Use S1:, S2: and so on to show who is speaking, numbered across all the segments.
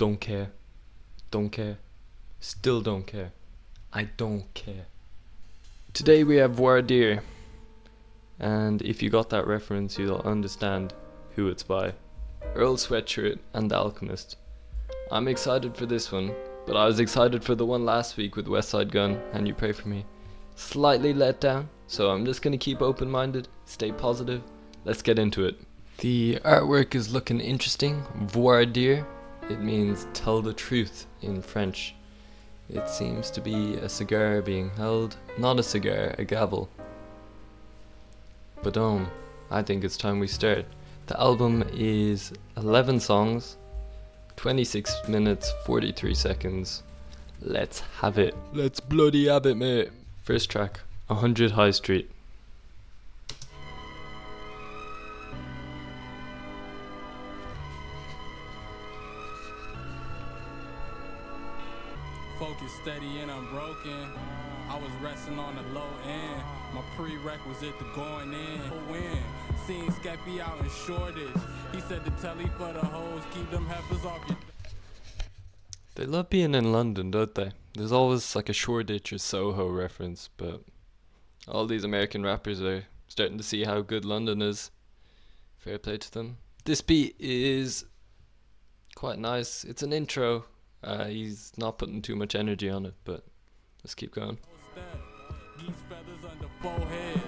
S1: Don't care. Don't care. Still don't care. I don't care. Today we have VOIR, and if you got that reference, you'll understand who it's by. Earl Sweatshirt and the Alchemist. I'm excited for this one, but I was excited for the one last week with West Side Gun and You Pray For Me. Slightly let down, so I'm just gonna keep open-minded, stay positive. Let's get into it. The artwork is looking interesting. VOIR, it means tell the truth in French. It seems to be a cigar being held, not a cigar, a gavel. But I think it's time we start. The album is 11 songs, 26 minutes, 43 seconds. Let's have it. Let's bloody have it, mate. First track, 100 High Street.
S2: Focus steady and unbroken. I was resting on the low end. My prerequisite to going in. Win. Seen Skeppy out in Shoreditch. He said to telly for the hoes, keep them heifers off your.
S1: They love being in London, don't they? There's always like a Shoreditch or Soho reference, but all these American rappers are starting to see how good London is. Fair play to them. This beat is quite nice. It's an intro. He's not putting too much energy on it, but let's keep going.
S2: Geese feathers under foreheads.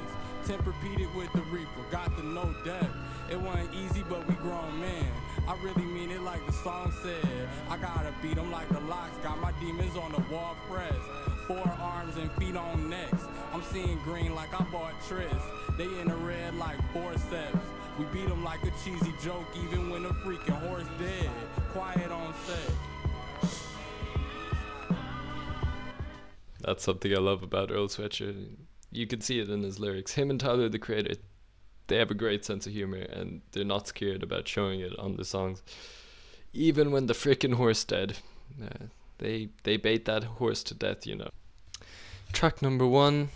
S2: Tempur-Pedic with the Reaper. Got the no depth. It wasn't easy, but we grown men. I really mean it like the song said. I gotta beat them like the locks. Got my demons on the wall press. 4 arms and feet on necks. I'm seeing green like I bought Tris. They in the red like forceps. We beat them like a cheesy joke, even when the freaking horse dead. Quiet on set.
S1: That's something I love about Earl Sweatshirt. You can see it in his lyrics. Him and Tyler, the creator, they have a great sense of humor, and they're not scared about showing it on the songs. Even when the frickin' horse dead, they bait that horse to death, you know. Track number 1,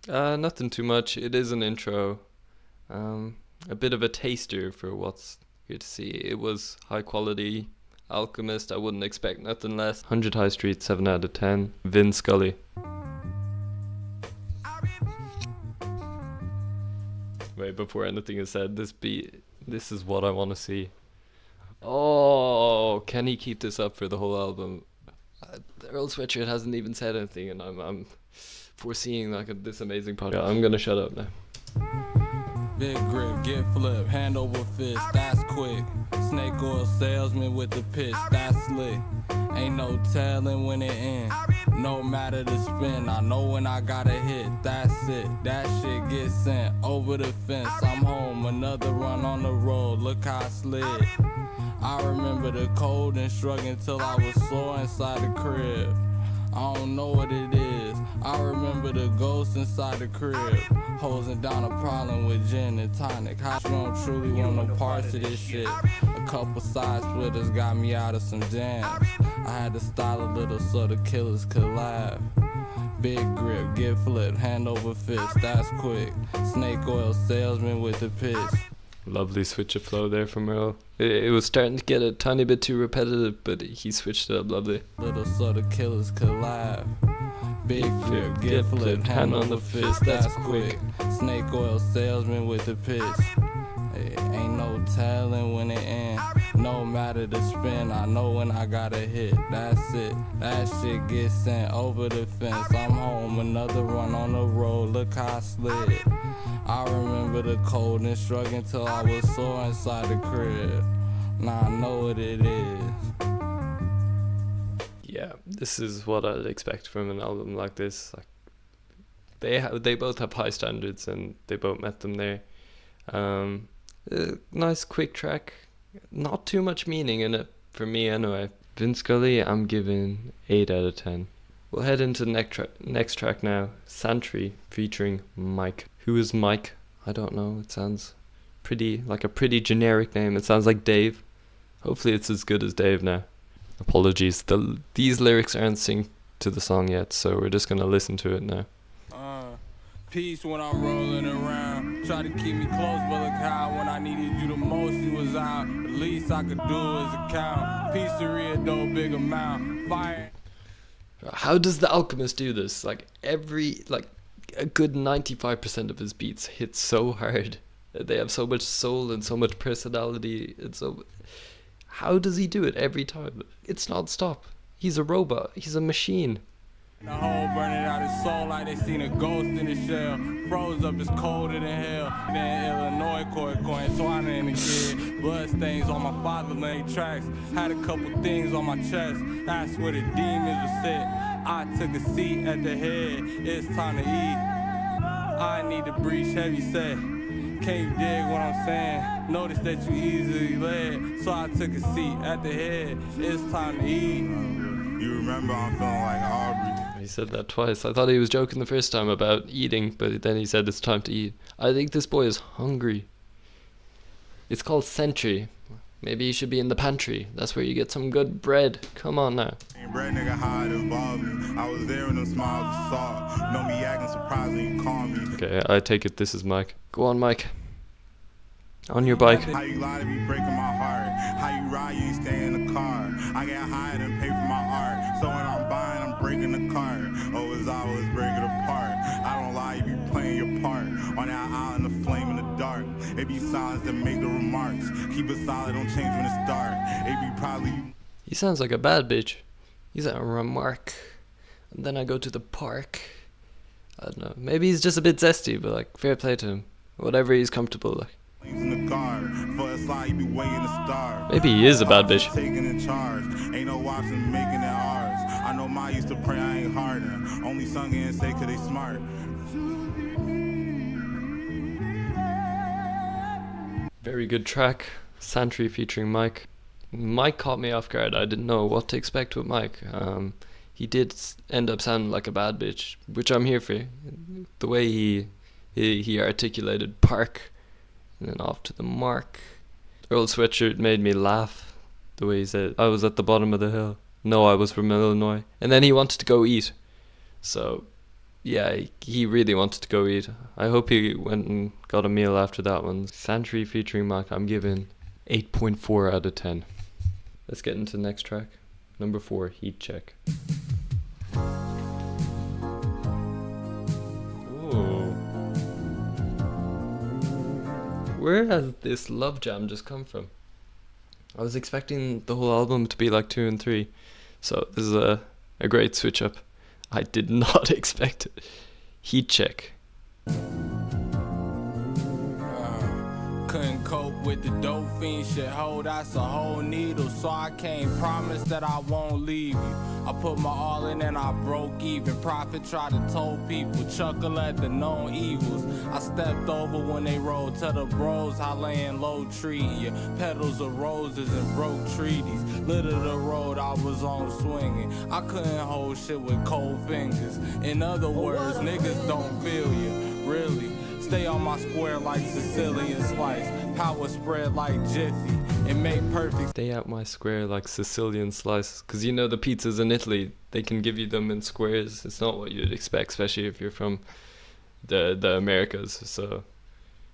S1: nothing too much. It is an intro, a bit of a taster for what's here to see. It was high quality. Alchemist, I wouldn't expect nothing less. 100 High Street, 7 out of 10. Vin Skully. Wait, before anything is said, this is what I want to see. Oh, can he keep this up for the whole album? Earl Sweatshirt hasn't even said anything, and I'm foreseeing like this amazing podcast. I'm gonna shut up now.
S2: Big grip, get flip, hand over fist, that's quick. Snake oil salesman with the pitch, that's slick. Ain't no telling when it ends. No matter the spin, I know when I gotta hit, that's it. That shit gets sent over the fence. I'm home, another run on the road, look how I slid. I remember the cold and struggling till I was sore inside the crib. I don't know what it is. I remember the ghost inside the crib, hosing down a problem with gin and tonic. How you don't truly want no parts of this shit. A couple side splitters got me out of some jams. I had to style a little so the killers could laugh. Big grip, get flipped, hand over fist, that's quick. Snake oil salesman with the pitch.
S1: Lovely switch of flow there from Earl. It was starting to get a tiny bit too repetitive, but he switched it up lovely.
S2: Little so the killers could laugh. Big flip, get flipped, hand on the fist, that's quick. Snake oil salesman with the pitch. Ain't no telling when it ends. No matter the spin, I know when I gotta hit. That's it. That shit gets sent over the fence. I'm home, another run on the road. Look how I slid. I remember the cold and struggling till I was sore inside the crib. Now I know what it is.
S1: Yeah, this is what I'd expect from an album like this. Like, they both have high standards, and they both met them there. Nice quick track, not too much meaning in it for me anyway. Vin Skully, I'm giving 8 out of 10. We'll head into the next track now. Sentry featuring Mike. Who is Mike? I don't know. It sounds like a pretty generic name. It sounds like Dave. Hopefully it's as good as Dave now. Apologies. These lyrics aren't synced to the song yet, so we're just gonna listen to it now.
S2: Peace when I'm rolling around. Try to keep me close, but look how when I needed you the most, you was out. The least I could do is account. Pizzeria, though, big amount. Fire.
S1: How does the Alchemist do this? Like a good 95% of his beats hit so hard. They have so much soul and so much personality. How does he do it every time? It's non-stop. He's a robot. He's a machine.
S2: The hole burning out his soul like they seen a ghost in the shell. Froze up as colder than hell. Then Illinois coin swine in the kid. Blood stains on my fatherland tracks. Had a couple things on my chest. That's where the demons were sit. I took a seat at the head. It's time to eat. I need to breach heavy set. Can you dig what I'm saying? Notice that you easily led. So I took a seat at the head. It's time to eat.
S3: You remember I'm feeling like Aubrey.
S1: He said that twice. I thought he was joking the first time about eating, but then he said it's time to eat. I think this boy is hungry. It's called Sentry. Maybe he should be in the pantry. That's where you get some good bread. Come on now.
S3: Bread nigga hide involved me. I was there when them smiles saw. Know me acting surprised when you call me.
S1: Okay, I take it this is Mike. Go on, Mike. On your bike.
S3: How you lie to me breaking my heart. How you ride you ain't stay in the car. I get high and pay for my art. So when I'm buying I'm breaking the car. Oh, as I was breaking apart. I don't lie, you be playing your part. On that island the flame in the dark. It be silence that make the remarks. Keep it solid, don't change when it's dark. It be probably.
S1: He sounds like a bad bitch. He's a remark. And then I go to the park. I don't know. Maybe he's just a bit zesty, but like fair play to him. Whatever he's comfortable like.
S3: In the car, for a slide, you be waiting to starve.
S1: Maybe he is a bad bitch.
S3: Taking in charge, ain't no watching making it ours. I know my used to pray I ain't harder. Only sung in and say 'cause they smart.
S1: Very good track. Sentry featuring Mike. Mike caught me off guard. I didn't know what to expect with Mike. He did end up sounding like a bad bitch, which I'm here for. The way he articulated park. And then off to the mark. Earl Sweatshirt made me laugh. The way he said, I was at the bottom of the hill. No, I was from Illinois. And then he wanted to go eat. So, yeah, he really wanted to go eat. I hope he went and got a meal after that one. Sentry featuring Mike, I'm giving 8.4 out of 10. Let's get into the next track. Number 4, Heat Check. Where has this love jam just come from? I was expecting the whole album to be like 2 and 3. So this is a great switch up. I did not expect it. Heat Check.
S2: Couldn't cope with the dope fiend shit, ho, that's a whole needle. So I can't promise that I won't leave you. I put my all in and I broke even. Prophet tried to told people, chuckle at the known evils. I stepped over when they rolled to the bros, I laying low treating you. Petals of roses and broke treaties. Little the road I was on swinging. I couldn't hold shit with cold fingers. In other words, niggas don't feel you, really. Stay on my square like Sicilian slice. Power spread like Jiffy. It make perfect.
S1: Stay out my square like Sicilian slice. Because you know the pizzas in Italy, they can give you them in squares. It's not what you'd expect, especially if you're from the Americas. So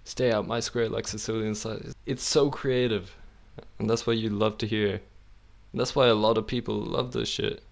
S1: stay out my square like Sicilian slice. It's so creative. And that's what you love to hear. And that's why a lot of people love this shit.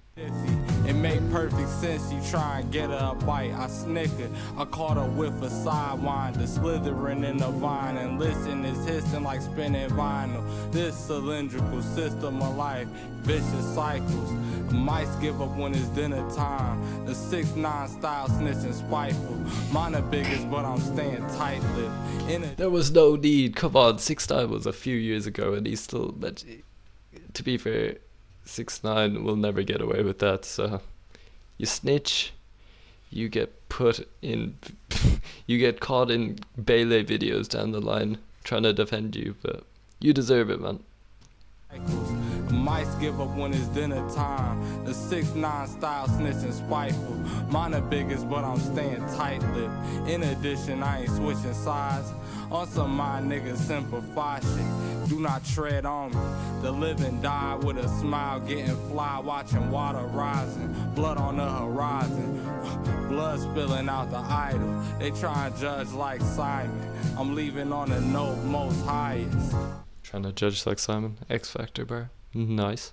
S2: It made perfect sense, you try and get her a bite. I snickered, I caught her with a sidewinder, slithering in the vine, and listen, it's hissing like spinning vinyl. This cylindrical system of life, vicious cycles. Mice give up when it's dinner time. The 6'9" style snitching spiteful. Mine the biggest, but I'm staying tight-lipped.
S1: There was no need. Come on, 6'9" was a few years ago, and he's still. But to be fair, 6'9" will never get away with that. So you snitch, you get put in, you get caught in Bailey videos down the line trying to defend you, but you deserve it, man.
S2: Mice give up when it's dinner time. The 6'9" style snitching spiteful. Mine the biggest, but I'm staying tight-lipped. In addition, I ain't switching sides. On some my niggas simplify shit. Do not tread on me. The living die with a smile, getting fly, watching water rising, blood on the horizon, blood spilling out the idol. They try and judge like Simon. I'm leaving on a note most highest.
S1: Trying to judge like Simon. X Factor bar. Nice.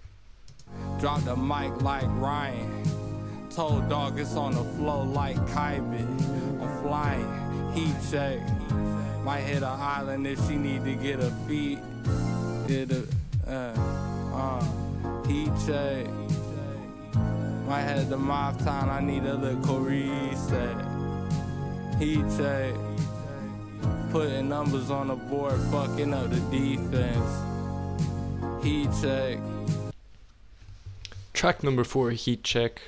S2: Drop the mic like Ryan. Told dog it's on the flow like Kybit. I'm flying, heat check. Might hit an island if she need to get her feet. Get a heat check. Might have the mouth time, I need a little reset. Heat check. Putting numbers on the board, fucking up the defense. Heat check.
S1: Track number 4, Heat Check.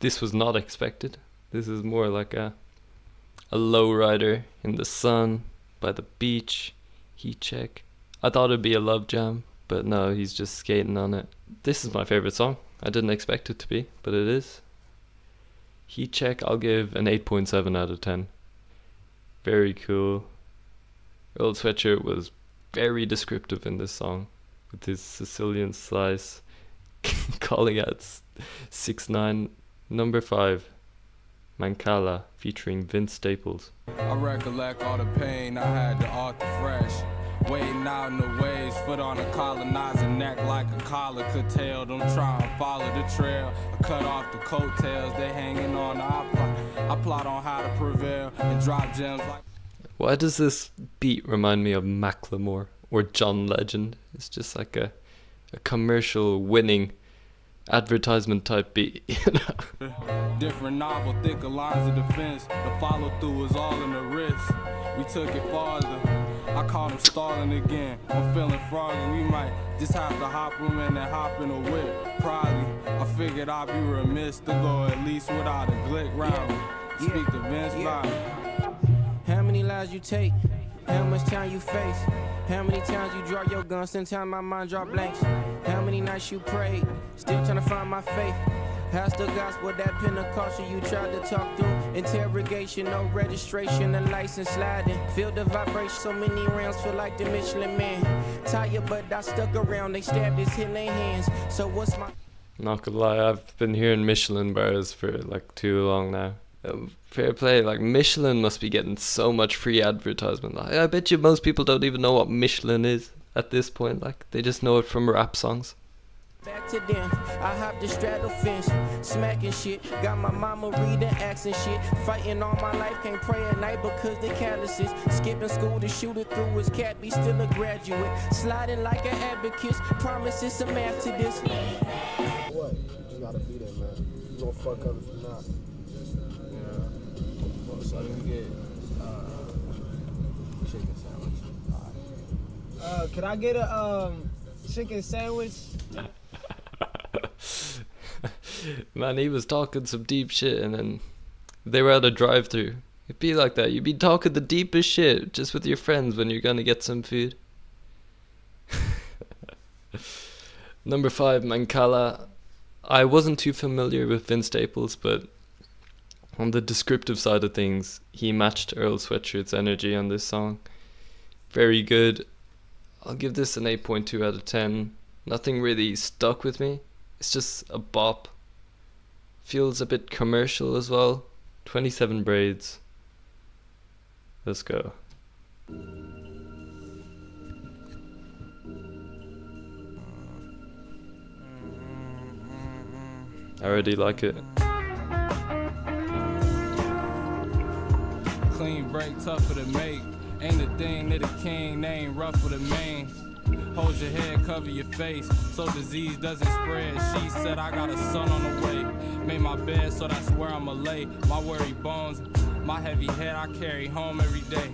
S1: This was not expected. This is more like a lowrider in the sun, by the beach. Heat Check. I thought it'd be a love jam, but no, he's just skating on it. This is my favorite song. I didn't expect it to be, but it is. Heat Check, I'll give an 8.7 out of 10. Very cool. Earl Sweatshirt was very descriptive in this song, with his Sicilian slice, calling out 6ix9ine. Number 5, Mancala, featuring Vince Staples.
S2: I recollect all the pain I had to Arthur Fresh. Waiting out in the waves, foot on a colonizer neck like a collar could tell them try and follow the trail. I cut off the coattails, they hanging on. I plot on how to prevail and drop gems like.
S1: Why does this beat remind me of Macklemore or John Legend? It's just like a commercial winning advertisement type beat, you know?
S2: Different novel, thicker lines of defense. The follow through was all in the wrist. We took it farther. I caught him stalling again. I'm feeling froggy. We might just have to hop him in and hop in a whip. Probably. I figured I'd be remiss to go at least without a glick round me. Speak to Vince Skully.
S4: How many lives you take? How much time you face? How many times you draw your gun? Sometimes my mind draw blanks. How many nights you prayed? Still trying to find my faith. How's the gospel that Pentecostal you tried to talk through? Interrogation, no registration, a license sliding. Feel the vibration, so many rounds feel like the Michelin Man. Tired, but I stuck around. They stabbed his hit in their hands. So what's my...
S1: Not gonna lie, I've been hearing Michelin bars for like too long now. Fair play, like Michelin must be getting so much free advertisement. Like, I bet you most people don't even know what Michelin is at this point. Like, they just know it from rap songs.
S4: Back to them, I hopped the straddle fence, smacking shit. Got my mama reading acts and shit. Fighting all my life, can't pray at night because the calluses. Skipping school to shoot it through his cat, be still a graduate. Sliding like an abacus, promise it's a math to this.
S5: What? You just gotta be there, man. You gonna fuck up if you're not. Yeah. Well, so I can get chicken sandwich. Alright.
S6: Can I get a chicken sandwich?
S1: Man, he was talking some deep shit and then they were at a drive-thru. It'd be like that. You'd be talking the deepest shit just with your friends when you're gonna get some food. Number 5, Mancala. I wasn't too familiar with Vince Staples, but on the descriptive side of things, he matched Earl Sweatshirt's energy on this song. Very good. I'll give this an 8.2 out of 10. Nothing really stuck with me. It's just a bop. Feels a bit commercial as well. 27 Braids. Let's go. I already like it.
S2: Clean break, tougher to make. Ain't a thing that a king, they ain't rough for the main. Hold your head, cover your face, so disease doesn't spread. She said I got a son on the way. Made my bed, so that's where I'ma lay. My worry bones, my heavy head I carry home every day.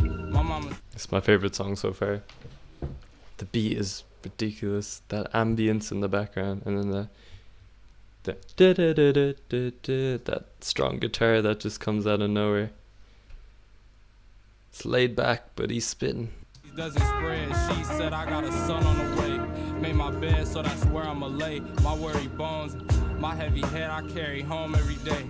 S2: My mama.
S1: It's my favorite song so far. The beat is ridiculous. That ambience in the background, and then that strong guitar that just comes out of nowhere. It's laid back, but he's spitting.
S2: Doesn't spread. She said I got a son on the way. Made my bed, so that's where I'ma lay. My worry bones, my heavy head I carry home every day.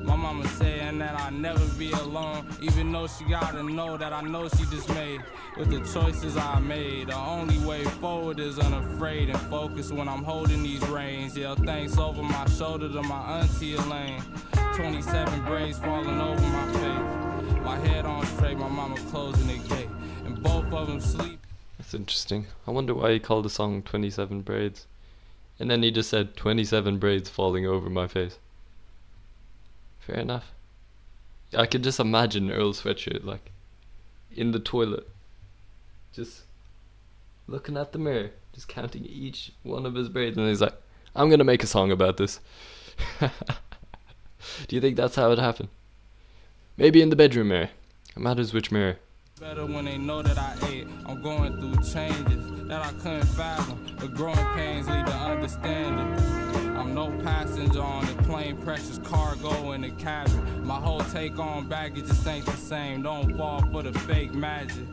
S2: My mama saying that I'll never be alone, even though she gotta know that I know she dismayed with the choices I made. The only way forward is unafraid and focused when I'm holding these reins. Yeah, thanks over my shoulder to my auntie Elaine. 27 braids falling over my face. My head on straight, my mama closing the gate, and both of them sleep.
S1: That's interesting. I wonder why he called the song 27 Braids. And then he just said 27 braids falling over my face. Fair enough. I could just imagine Earl Sweatshirt like in the toilet, just looking at the mirror, just counting each one of his braids, and he's like, I'm gonna make a song about this. Do you think that's how it happened? Maybe in the bedroom mirror. It matters which mirror.
S2: Better when they know that I ate. I'm going through changes that I couldn't fathom, but growing pains lead to understanding. I'm no passenger on the plane, precious cargo in the cabin. My whole take on baggage just ain't the same. Don't fall for the fake magic.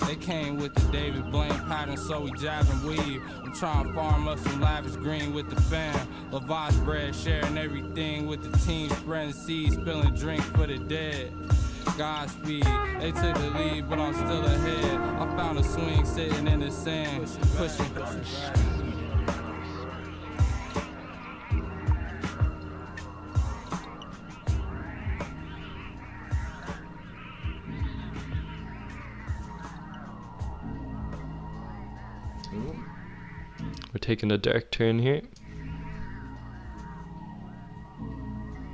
S2: They came with the David Blaine pattern, so we jab and weave. I'm trying to farm up some lavish green with the fam. Lavage bread, sharing everything with the team, spreading seeds, spilling drink for the dead. Godspeed, they took the lead, but I'm still ahead. I found a swing sitting in the sand, pushing.
S1: We're taking a dark turn here.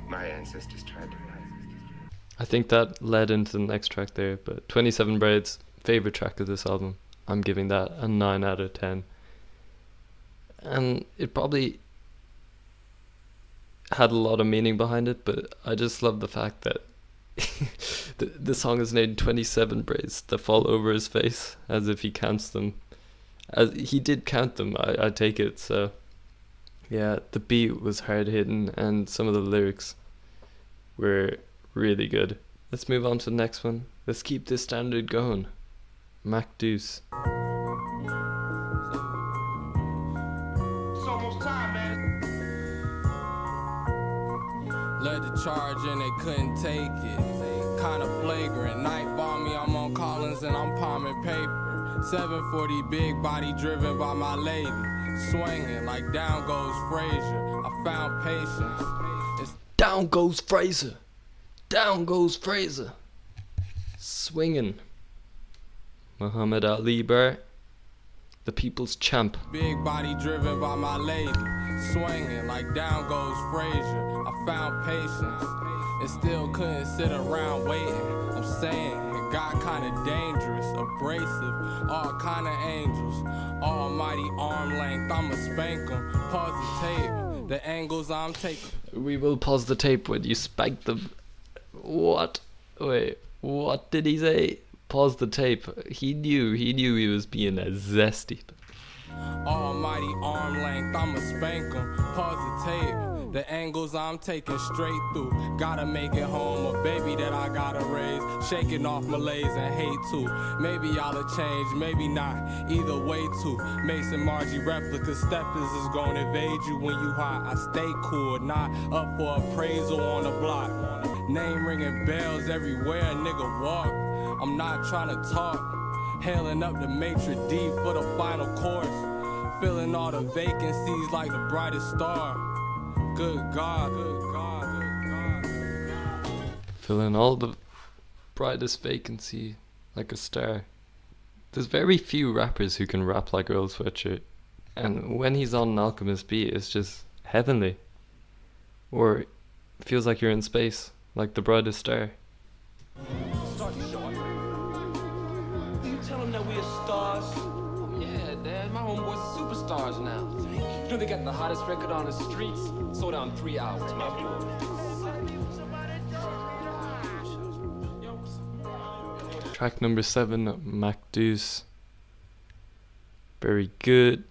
S7: My ancestors tried to.
S1: I think that led into the next track there, but 27 Braids, favorite track of this album. I'm giving that a 9 out of 10. And it probably had a lot of meaning behind it, but I just love the fact that the song is named 27 Braids that fall over his face, as if he counts them. As he did count them, I take it. So yeah, the beat was hard hitting and some of the lyrics were really good. Let's move on to the next one. Let's keep this standard going. Deuce.
S3: It's almost time, man.
S2: Led the charge and they couldn't take it. Kinda flagrant. Night bomb me, I'm on Collins and I'm palming paper. 740 big body driven by my lady. Swinging like down goes Frazier. I found patience. It's
S1: Down goes Fraser. Down goes Fraser. Swinging. Muhammad Ali, bro. The people's champ.
S2: big body driven by my lady. Swinging like down goes Frazier. I found patience and still couldn't sit around waiting. I'm saying it got kinda dangerous, abrasive, all kinda angels. Almighty arm length, I'ma spank 'em. Pause the tape, the angles I'm taking.
S1: We will pause the tape when you spank them. What? Wait, what did he say? Pause the tape. He knew he was being a zesty.
S2: Almighty arm length, I'ma spank 'em. Pause the tape, the angles I'm taking straight through. Gotta make it home, a baby that I gotta raise. Shaking off malaise and hate too. Maybe y'all'll change, maybe not. Either way too. Mason Margie replica steppers is gonna invade you when you hot. I stay cool, not up for appraisal on the block. Name ringing bells everywhere a nigga walk. I'm not trying to talk. Hailing up the maitre d' for the final course. Filling all the vacancies like the brightest star. Good God, good God, good God.
S1: Filling all the brightest vacancy like a star. There's very few rappers who can rap like Earl Sweatshirt. And when he's on an Alchemist beat, it's just heavenly. Or it feels like you're in space, like the brightest star.
S8: You tell them that we are stars. Oh, yeah, Dad. My homeboys are superstars now. You know they got the hottest record on the streets. Sold out in 3 hours, my boy.
S1: Track number 7, Deuce. Very good.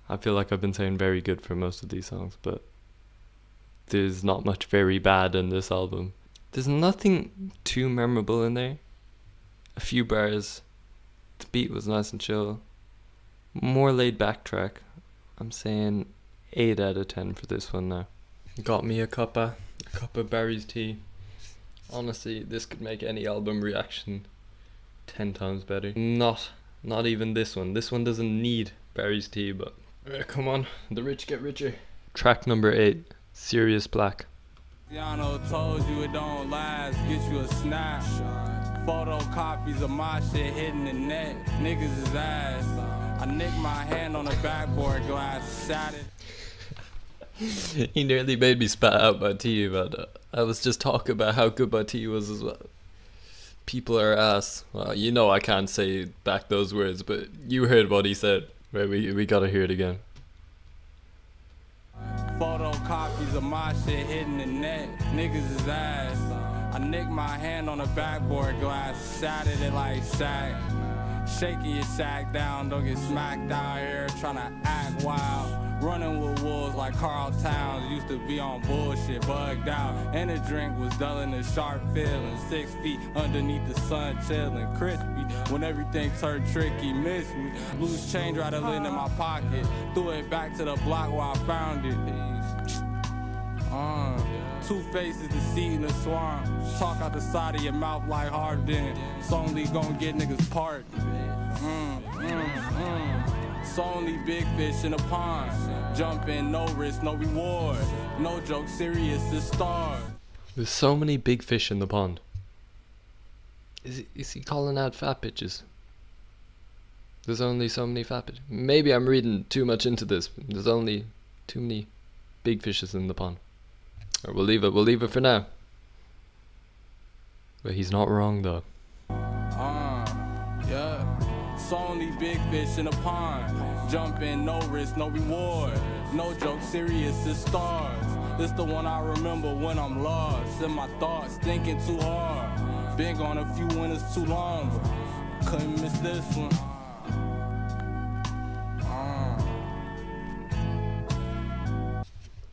S1: I feel like I've been saying very good for most of these songs, but there's not much very bad in this album. There's nothing too memorable in there. A few bars. The beat was nice and chill. More laid back track. I'm saying 8 out of 10 for this one now. Got me a cuppa of Barry's tea. Honestly, this could make any album reaction 10 times better. Not even this one. This one doesn't need Barry's tea, but come on, the rich get richer. Track number 8, Sirius Blac.
S2: Yano told you it don't last, get you a snap. Photocopies of my shit hitting the net. Niggas is ass. I nicked my hand on the backboard glass, shattered.
S1: He nearly made me spat out my tea, but I was just talking about how good my tea was as well. People are ass. Well, you know I can't say back those words, but you heard what he said. Right, we gotta hear it again.
S2: Photocopies of my shit hitting the net. Niggas is ass. I nicked my hand on the backboard glass, shattered it like Shaq. Shaking your sack down, don't get smacked out here tryna act wild. Running with wolves like Carl Towns, used to be on bullshit, bugged out. And the drink was dulling the sharp feeling. 6 feet underneath the sun, chilling, crispy. When everything turned tricky, missed me. Loose change rattling in my pocket. Threw it back to the block where I found it. 2 faces, the seed in the swamp. Talk out the side of your mouth like Harden. It's only gonna get niggas parked. It's only big fish in a pond. Jump in, no risk, no reward. No joke, serious as stars.
S1: There's so many big fish in the pond. Is he calling out fat bitches? There's only so many fat bitches. Maybe I'm reading too much into this. There's only too many big fishes in the pond. Or we'll leave it for now. But he's not wrong though.
S2: Yeah. It's only big fish in a pond. Jump in, no risk, no reward. No joke, serious as stars. This the one I remember when I'm lost in my thoughts, thinking too hard. Been gone a few winters too long, but couldn't miss this one.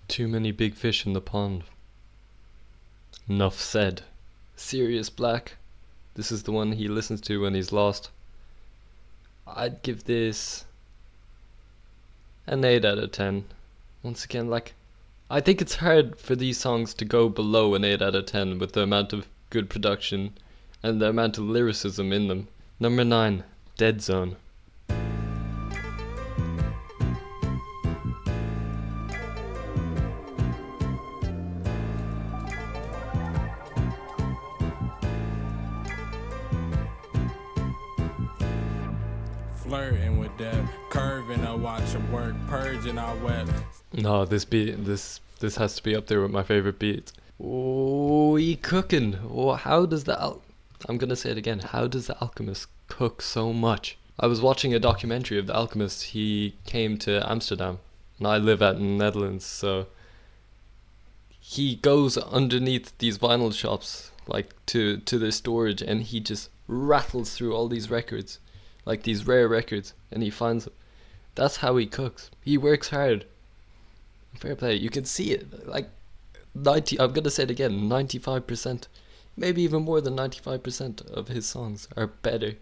S1: Too many big fish in the pond. Enough said. Sirius Blac. This is the one he listens to when he's lost. I'd give this an 8 out of 10. Once again, like, I think it's hard for these songs to go below an 8 out of 10 with the amount of good production and the amount of lyricism in them. Number 9, Dead Zone.
S2: Flirting with death, curving, I watch him work, purging, I wept.
S1: No, this has to be up there with my favorite beats. Oh, he cooking. Oh, how does I'm gonna say it again. How does the Alchemist cook so much? I was watching a documentary of the Alchemist. He came to Amsterdam, and I live out in the Netherlands, so he goes underneath these vinyl shops, like to their storage, and he just rattles through all these records, like these rare records, and he finds them. That's how he cooks. He works hard. Fair play. You can see it. Like 90. I'm gonna say it again. 95%, maybe even more than 95% of his songs are better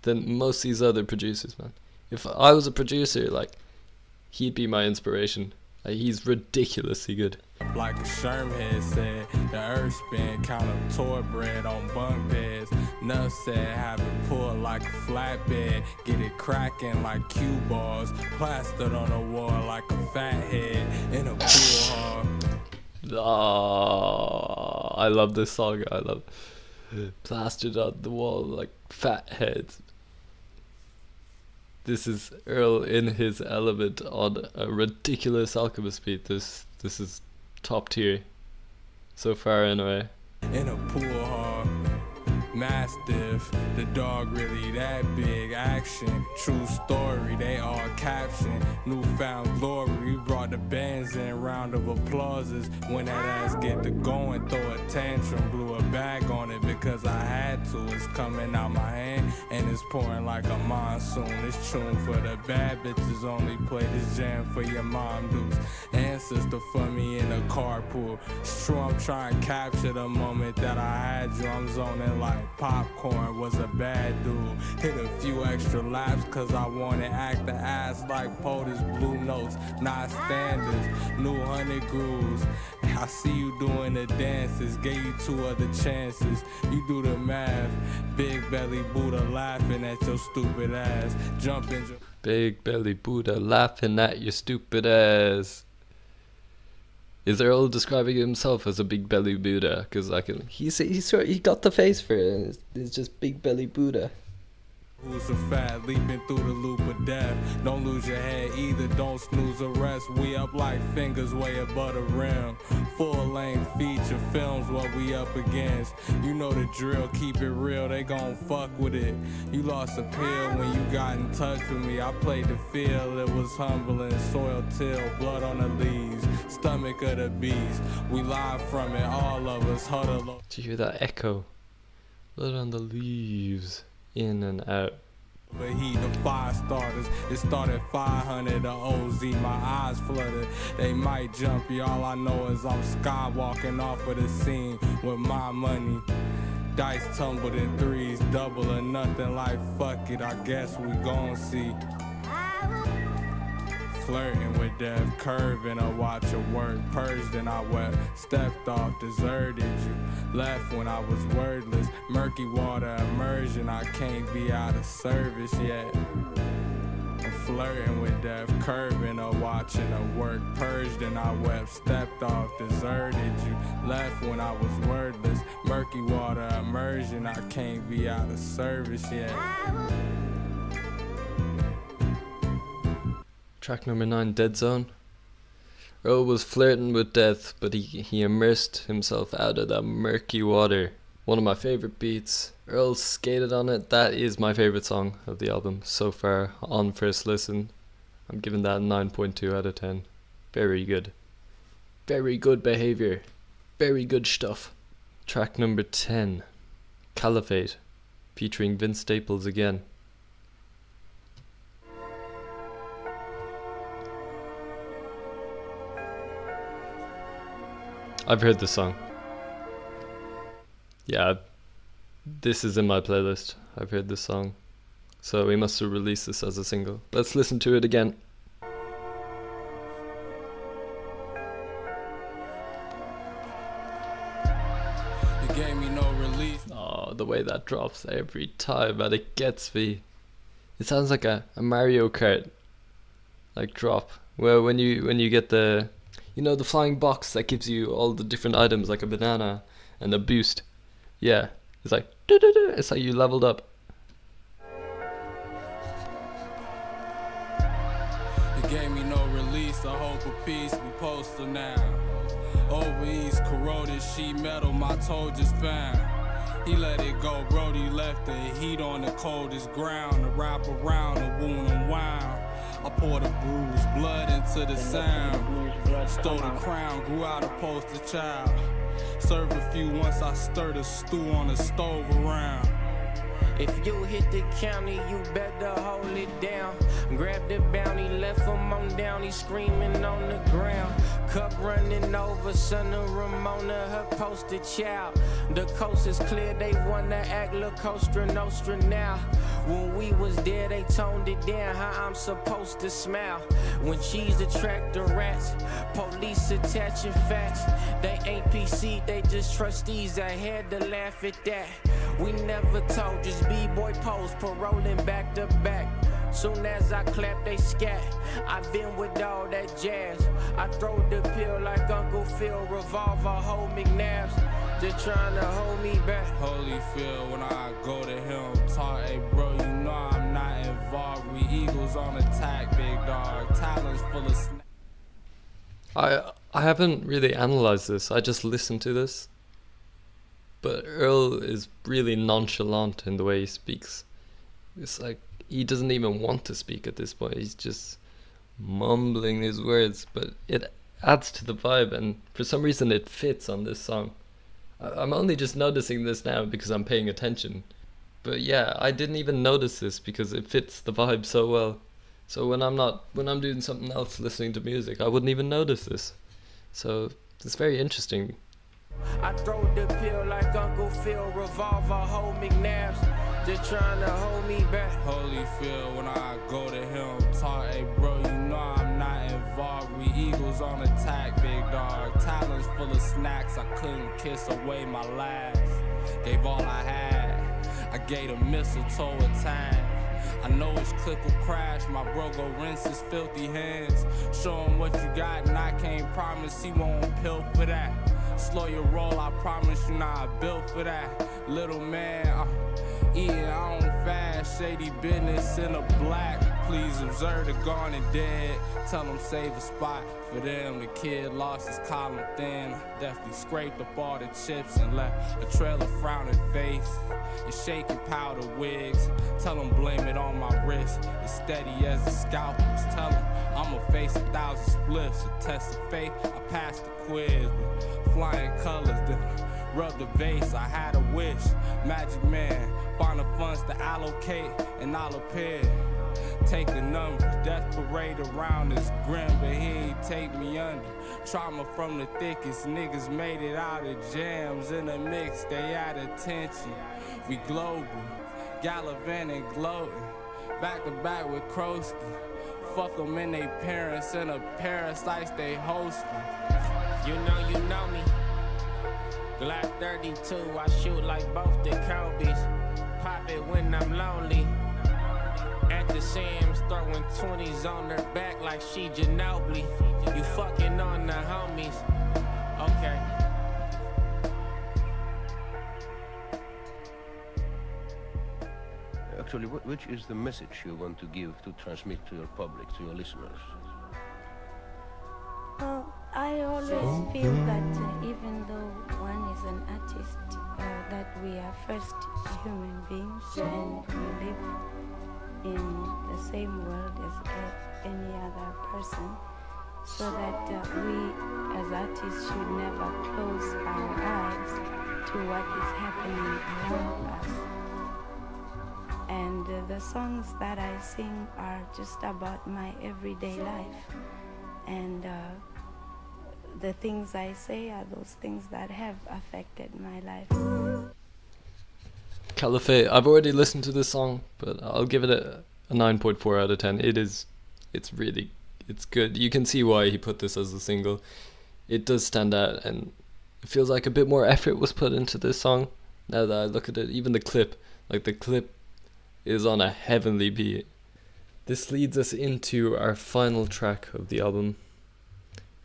S1: than most of these other producers, man. If I was a producer, like, he'd be my inspiration. He's ridiculously good.
S2: Like a Shermhead said, the earth spin, count up toy bread on bunk beds. Nuff said, have it pull like a flatbed, get it cracking like cue balls, plastered on the wall like a fat head in a pool hall.
S1: Oh, I love this song. I love plastered on the wall like fat heads. This is Earl in his element on a ridiculous Alchemist beat. This is top tier so far anyway.
S2: In a pool hall, Mastiff, the dog really that big. Action, true story, they all caption. Newfound glory, we brought the bands in, round of applauses. When that ass get to going, throw a tantrum, blew a bag on it because I had to. It's coming out my hand and it's pouring like a monsoon. It's tune for the bad bitches, only play this jam for your mom dudes. Ancestor for me in a carpool. It's true, I'm trying to capture the moment that I had you. I'm zoning like popcorn, was a bad dude. Hit a few extra laps cause I wanna act the ass like POTUS Blue Notes. Not stand wonders, new 100 grooves. I see you doing the dances, gave you 2 other chances. You do the math, big belly Buddha laughing at your stupid ass. Jumping.
S1: Big belly Buddha laughing at your stupid ass. Is Earl describing himself as a big belly Buddha? Because he got the face for it. It's just big belly Buddha.
S2: Who's a fat, leaping through the loop of death. Don't lose your head either, don't snooze or rest. We up like fingers way above the rim. Full-length feature films what we up against. You know the drill, keep it real, they gon' fuck with it. You lost appeal when you got in touch with me. I played the field, it was humbling. Soil till, blood on the leaves, stomach of the beast. We live from it, all of us huddle.
S1: Do you hear that echo? Blood on the leaves. In and out.
S2: But he the 5 starters. It started 500 the OZ. My eyes flooded. They might jump. All I know is I'm skywalking off of the scene with my money. Dice tumbled in 3s, double or nothing. Like fuck it. I guess we gon' see. Flirting with death, curving a watch of work. Purged and I wept, stepped off, deserted you. Left when I was wordless, murky water immersion. I can't be out of service yet. I'm flirting with death, curving a watching a work. Purged and I wept, stepped off, deserted you. Left when I was wordless, murky water immersion. I can't be out of service yet.
S1: Track number 9, Dead Zone. Earl was flirting with death, but he immersed himself out of that murky water. One of my favorite beats. Earl skated on it. That is my favorite song of the album so far on first listen. I'm giving that a 9.2 out of 10. Very good. Very good behavior. Very good stuff. Track number 10, Caliphate, featuring Vince Staples again. I've heard this song. Yeah, this is in my playlist. I've heard this song. So we must have released this as a single. Let's listen to it again.
S2: It gave me no relief.
S1: Oh, the way that drops every time, and it gets me. It sounds like a Mario Kart like drop. Well, when you get the, you know, the flying box that gives you all the different items like a banana and a boost. Yeah, it's like it's like you leveled up.
S2: It gave me no release, a hope of peace, we postal now. Over east, corroded sheet metal, my toe just found. He let it go, Brody left the heat on the coldest ground. To wrap around, the wound unwound. I poured a bruise, blood into the sound. Stole the crown, grew out a poster child. Served a few once I stirred a stew on the stove around.
S4: If you hit the county, you better hold it down. Grab the bounty, left him on down, he screaming on the ground. Cup running over, son of Ramona, her poster child. The coast is clear, they wanna act La Costa Nostra now. When we was there, they toned it down, how I'm supposed to smile. When cheese attract the rats, police attaching facts. They ain't PC, they just trustees, I had to laugh at that. We never told, just B-boy pose, paroling back to back. Soon as I clap, they scat. I've been with all that jazz. I throw the pill like Uncle Phil, revolver, hold McNabs. Just trying to hold me back.
S2: Holyfield, when I go to him, talk, hey bro, you know I'm not involved. We Eagles on attack, big dog. Talons full of snap.
S1: I haven't really analysed this, I just listened to this. But Earl is really nonchalant in the way he speaks. It's like he doesn't even want to speak at this point. He's just mumbling his words, but it adds to the vibe, and for some reason it fits on this song. I'm only just noticing this now because I'm paying attention. But yeah, I didn't even notice this because it fits the vibe so well. So when I'm doing something else, listening to music, I wouldn't even notice this. So it's very interesting.
S4: I throw the pill like Uncle Phil, revolver, hold McNabs. Just trying to hold me back.
S2: Holyfield, when I go to him, talk, hey bro, you know I'm not involved. We Eagles was on attack, big dog. Talons full of snacks, I couldn't kiss away my last. Gave all I had, I gave a mistletoe a time. I know his click will crash, my bro go rinse his filthy hands. Show him what you got and I can't promise he won't pill for that. Slow your roll, I promise you, nah, I built for that. Little man, eating on fast, shady business in a black. Please observe the gone and dead. Tell them save a spot for them. The kid lost his column thin. Definitely scraped up all the chips and left a trail of frowning face and shaking powder wigs. Tell them blame it on my wrist. As steady as the scalpels. Tell them I'ma face 1,000 spliffs. A test of faith, I passed the quiz with flying colors. Then rub the vase, I had a wish. Magic man, find the funds to allocate and I'll appear. Take a number, death parade around is grim, but he ain't take me under. Trauma from the thickest, niggas made it out of jams. In the mix, they at attention. We global, gallivanting, gloating. Back to back with Krosky. Fuck them and they parents in a parasites they hosting.
S4: You know me. Glock 32, I shoot like both the Kobe's. Pop it when I'm lonely. At the Sam's, throwing 20s on their back like she Ginobili. You fucking on the homies. Okay.
S9: Actually, which is the message you want to give, to transmit to your public, to your listeners?
S10: I always feel that even though one is an artist, that we are first human beings and we live in the same world as any other person, so that we as artists should never close our eyes to what is happening around us. And the songs that I sing are just about my everyday life, and the things I say are those things that have affected my life.
S1: Caliphate, I've already listened to this song, but I'll give it a 9.4 out of 10. It's good. You can see why he put this as a single. It does stand out, and it feels like a bit more effort was put into this song. Now that I look at it, even the clip is on a heavenly beat. This leads us into our final track of the album,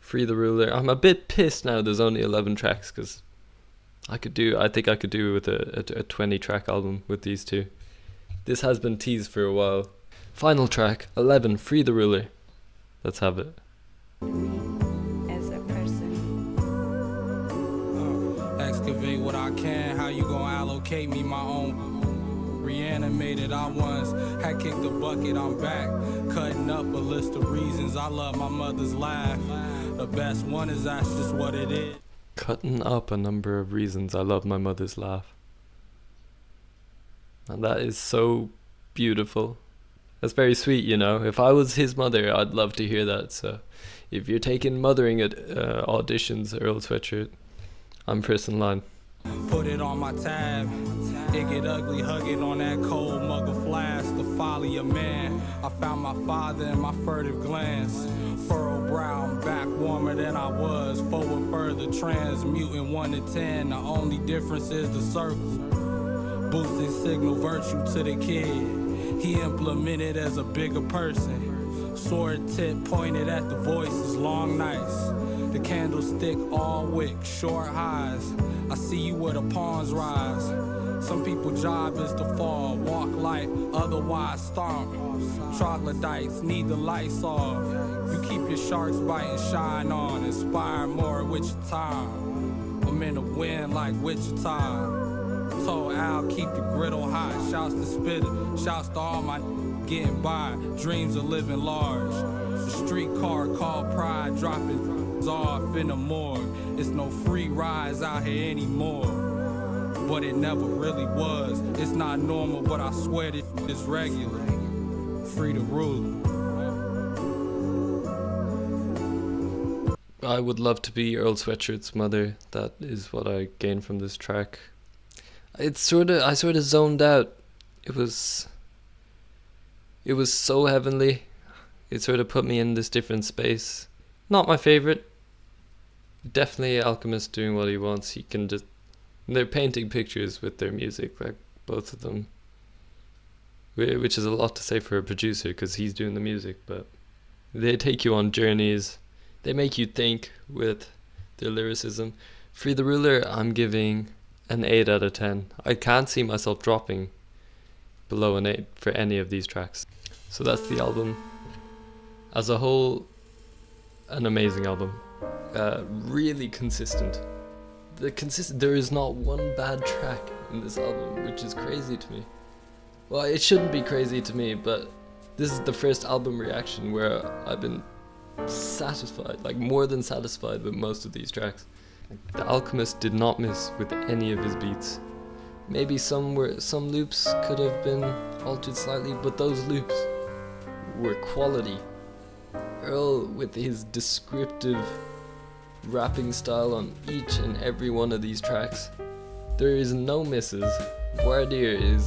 S1: Free the Ruler. I'm a bit pissed now there's only 11 tracks, because I think I could do with a 20 track album with these two. This has been teased for a while. Final track, 11, Free the Ruler. Let's have it.
S10: As a person.
S2: Excavate what I can, how you gonna allocate me my own. Reanimated, I once had kicked the bucket, I'm back. Cutting up a list of reasons I love my mother's laugh. The best one is that's just what it is.
S1: Cutting up a number of reasons I love my mother's laugh. And that is so beautiful. That's very sweet, you know. If I was his mother, I'd love to hear that. So if you're taking mothering at auditions, Earl Sweatshirt, I'm first in line.
S2: Put it on my tab. It get ugly, hug it on that cold mug of flask. The folly of man. I found my father in my furtive glance. Furrowed brow, I'm back warmer than I was. Forward further, transmuting 1 to 10. The only difference is the circle. Boosting signal virtue to the kid. He implemented as a bigger person. Sword tip pointed at the voices, long nights. The candlestick all wick, short highs. I see you where the pawns rise. Some people's job is to fall, walk light, otherwise stomp. Troglodytes need the lights off. You keep your sharks biting, shine on, inspire more with your time. I'm in the wind like Wichita. Told Al, keep the griddle hot. Shouts to Spitter, shouts to all my getting by. Dreams of living large. The streetcar called pride, dropping off in the morgue. It's no free rides out here anymore. But it never really was. It's not normal, but I swear it is regular. Free the ruler.
S1: I would love to be Earl Sweatshirt's mother. That is what I gained from this track. I sort of zoned out. It was so heavenly. It sort of put me in this different space. Not my favorite. Definitely Alchemist doing what he wants. He can just... They're painting pictures with their music, like both of them. Which is a lot to say for a producer, because he's doing the music, but they take you on journeys. They make you think with their lyricism. Free the Ruler, I'm giving an 8 out of 10. I can't see myself dropping below an 8 for any of these tracks. So that's the album. As a whole, an amazing album. Really consistent. There is not one bad track in this album, which is crazy to me. Well, it shouldn't be crazy to me, but this is the first album reaction where I've been satisfied, like more than satisfied with most of these tracks. The Alchemist did not miss with any of his beats. Maybe some loops could have been altered slightly, but those loops were quality. Earl, with his descriptive rapping style on each and every one of these tracks, there is no misses. VOIR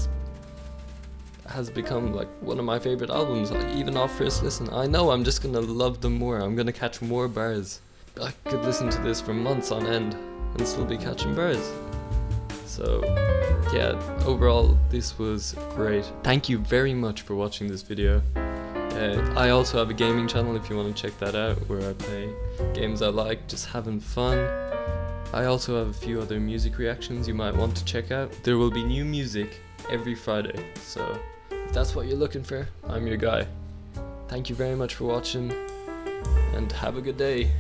S1: has become like one of my favorite albums, even off first listen. I know I'm just gonna love them more. I'm gonna catch more bars. I could listen to this for months on end and still be catching bars. So yeah, overall this was great. Thank you very much for watching this video. I also have a gaming channel if you want to check that out, where I play games I like, just having fun. I also have a few other music reactions you might want to check out. There will be new music every Friday, so if that's what you're looking for, I'm your guy. Thank you very much for watching, and have a good day.